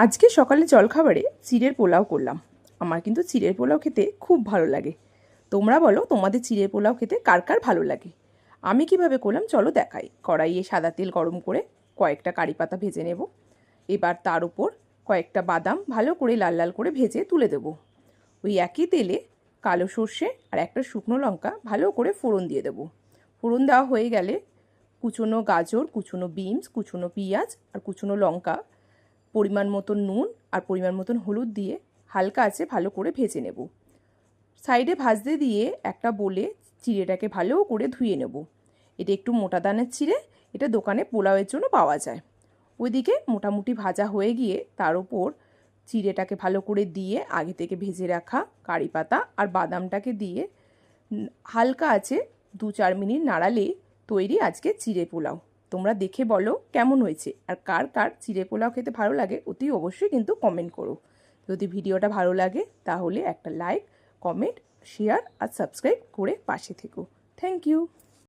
আজকে সকালে জলখাবারে চিড়ের পোলাও করলাম। আমার কিন্তু চিড়ের পোলাও খেতে খুব ভালো লাগে। তোমরা বলো তোমাদের চিড়ের পোলাও খেতে কার কার ভালো লাগে। আমি কিভাবে করলাম চলো দেখাই। কড়াইয়ে সাদা তেল গরম করে কয়েকটা কারি পাতা ভেজে নেব। এবার তার উপর কয়েকটা বাদাম ভালো করে লাল লাল করে ভেজে তুলে দেব। ওই একই তেলে কালো সর্ষে আর একটা শুকনো লঙ্কা ভালো করে ফোড়ন দিয়ে দেবো। ফোড়ন দেওয়া হয়ে গেলে কুচনো গাজর, কুচনো বিনস, কুচনো পেঁয়াজ আর কুচনো লঙ্কা, পরিমাণ মতন নুন আর পরিমাণ মতন হলুদ দিয়ে হালকা আছে ভালো করে ভেজে নেব। সাইডে ভাজতে দিয়ে একটা বলে চিড়েটাকে ভালো করে ধুয়ে নেব। এটা একটু মোটা দানের চিড়ে, এটা দোকানে পোলাওয়ের জন্য পাওয়া যায়। ওইদিকে মোটামুটি ভাজা হয়ে গিয়ে তার উপর চিড়েটাকে ভালো করে দিয়ে আগে থেকে ভেজে রাখা কারি পাতা আর বাদামটাকে দিয়ে হালকা আছে 2-4 মিনিট নাড়ালে তৈরি আজকে চিড়ে পোলাও। তোমরা দেখে বলো কেমন হয়েছে, আর কার কার চিড়ে পোলাও খেতে ভালো লাগে অতি অবশ্যই কিন্তু কমেন্ট করো। যদি ভিডিওটা ভালো লাগে তাহলে একটা লাইক, কমেন্ট, শেয়ার আর সাবস্ক্রাইব করে পাশে থেকো। Thank you.